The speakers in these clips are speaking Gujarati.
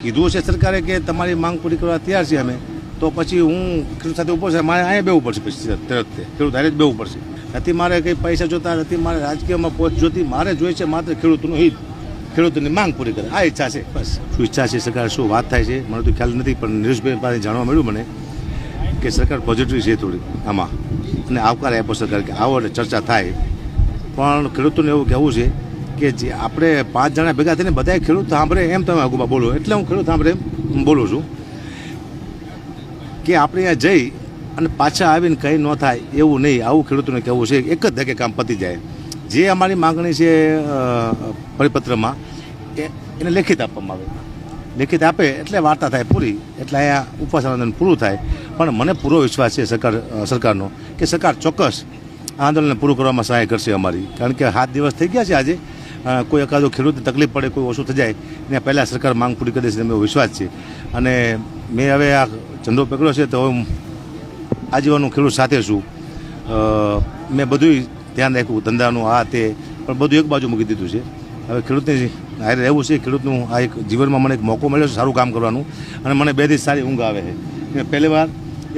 કીધું છે સરકારે કે તમારી માંગ પૂરી કરવા તૈયાર છીએ અમે, તો પછી હું ખેડૂત સાથે ઉપર છે, મારે અહીંયા બેવું પડશે, પછી તરત ખેડૂત હારે જ બેવું પડશે. નથી મારે કંઈ પૈસા જોતા, નથી મારે રાજકીયમાં પહોંચ જોતી, મારે જોઈએ છે માત્ર ખેડૂતનું હિત, ખેડૂતની માંગ પૂરી કરે, આ ઈચ્છા છે. બસ શું ઈચ્છા છે સરકાર, શું વાત થાય છે મને તો ખ્યાલ નથી, પણ નીરજભાઈ પાસે જાણવા મળ્યું મને કે સરકાર પોઝિટિવ છે થોડી આમાં, અને આવકાર આપ્યો સરકાર કે આવો એટલે ચર્ચા થાય. પણ ખેડૂતોને એવું કહેવું છે કે જે આપણે 5 જણા ભેગા થઈને બધાય ખેડૂત સાંભળે એમ તમે આગુમાં બોલો, એટલે હું ખેડૂત સાંભળે એમ બોલું છું કે આપણે અહીંયા જઈ અને પાછા આવીને કંઈ ન થાય એવું નહીં, આવું ખેડૂતોને કહેવું છે. એક જ ધકે કામ પતી જાય. જે અમારી માગણી છે પરિપત્રમાં એને લેખિત આપવામાં આવે, લેખિત આપે એટલે વાર્તા થાય પૂરી, એટલે અહીંયા ઉપવાસ આંદોલન પૂરું થાય. પણ મને પૂરો વિશ્વાસ છે સરકારનો કે સરકાર ચોક્કસ આંદોલનને પૂરું કરવામાં સહાય કરશે અમારી, કારણ કે 7 દિવસ થઈ ગયા છે આજે. કોઈ એકાદો ખેડૂતને તકલીફ પડે, કોઈ ઓછું થઈ જાય એને પહેલાં સરકાર માંગ પૂરી કરી દેશે, એવો વિશ્વાસ છે. અને મેં હવે આ ઝંડો પકડ્યો છે તો હું આજીવનનું ખેડૂત સાથે છું. મેં બધું ધ્યાન રાખ્યું, ધંધાનું આ તે, પણ બધું એક બાજુ મૂકી દીધું છે. હવે ખેડૂતની હારે રહેવું છે. ખેડૂતનું આ એક જીવનમાં મને એક મોકો મળ્યો છે સારું કામ કરવાનું, અને મને 2 દિવસ સારી ઊંઘ આવે છે. પહેલી વાર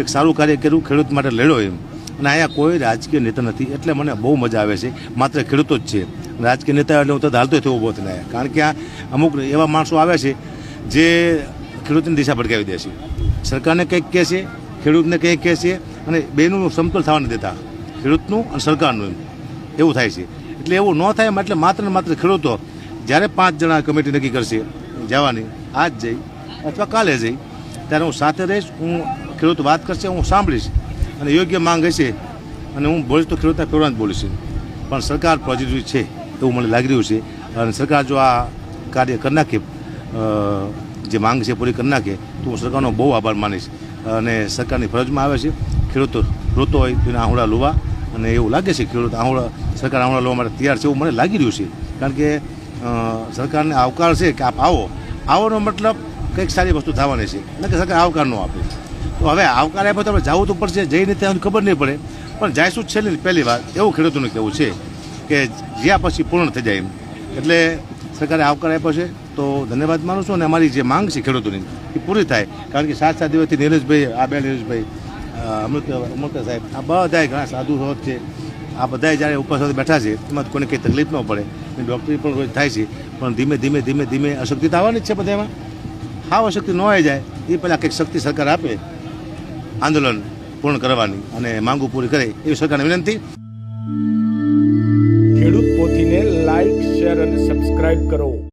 એક સારું કાર્ય કર્યું, ખેડૂત માટે લડ્યો એમ. અને અહીંયા કોઈ રાજકીય નેતા નથી, એટલે મને બહુ મજા આવે છે. માત્ર ખેડૂતો જ છે. રાજકીય નેતા એટલે હું તો હાલતો થયો ઊભો થઈને આવ્યા, કારણ કે આ અમુક એવા માણસો આવે છે જે ખેડૂતની દિશા ભટકાવી દે છે. સરકારને કંઈક કહે છે, ખેડૂતને કંઈક કહે છે, અને બેનું સમતોલ થવા નથી દેતા, ખેડૂતનું અને સરકારનું, એવું થાય છે. એટલે એવું ન થાય એટલે માત્ર ને માત્ર ખેડૂતો જ્યારે 5 જણા કમિટી નક્કી કરશે જવાની, આજ જઈ અથવા કાલે જઈ, ત્યારે હું સાથે રહીશ. હું ખેડૂત વાત કરશે, હું સાંભળીશ, અને યોગ્ય માંગ હશે અને હું બોલીશ તો ખેડૂતના ફેરવાન જ બોલીશ. પણ સરકાર પોઝિટિવ છે એવું મને લાગી રહ્યું છે. અને સરકાર જો આ કાર્ય કરી નાખે, જે માંગ છે પૂરી કરી નાખે, તો હું સરકારનો બહુ આભાર માનીશ. અને સરકારની ફરજમાં આવે છે ખેડૂતો રોતો હોય તો એને આહુડા લોવા, અને એવું લાગે છે ખેડૂત સરકાર આહુડા લોવા માટે તૈયાર છે એવું મને લાગી રહ્યું છે. કારણ કે સરકારને આવકાર છે કે આપ આવોનો મતલબ કંઈક સારી વસ્તુ થવાની છે, એટલે કે સરકાર આવકાર ન આપે. તો હવે આવકાર આપ્યો તો આપણે જવું તો પડશે, જઈને ત્યાં ખબર નહીં પડે, પણ જાયશું છેલ્લી પહેલી વાર એવું ખેડૂતોને કહેવું છે કે જ્યાં પછી પૂર્ણ થઈ જાય એમ. એટલે સરકારે આવકાર આપ્યો છે તો ધન્યવાદ માનું છું. અને અમારી જે માંગ છે ખેડૂતોની એ પૂરી થાય, કારણ કે 7 દિવસથી નીરજભાઈ, આ બે નીરજભાઈ, અમૃતા સાહેબ, આ બધાય ઘણા સાધુ હોત છે, આ બધાય જ્યારે ઉપવાસ સાથે બેઠા છે, એમાં કોઈને કંઈ તકલીફ ન પડે. ડૉક્ટરી પણ રોજ થાય છે, પણ ધીમે ધીમે અશક્તિ તો આવવાની જ છે બધામાં. હાવ અશક્તિ ન આવી જાય એ પહેલાં કંઈક શક્તિ સરકાર આપે આંદોલન પૂર્ણ કરવાની અને માંગુ પૂરી કરે એવી સરકારને વિનંતી. ખેડૂત પોથીને લાઈક, શેર અને સબસ્ક્રાઇબ કરો.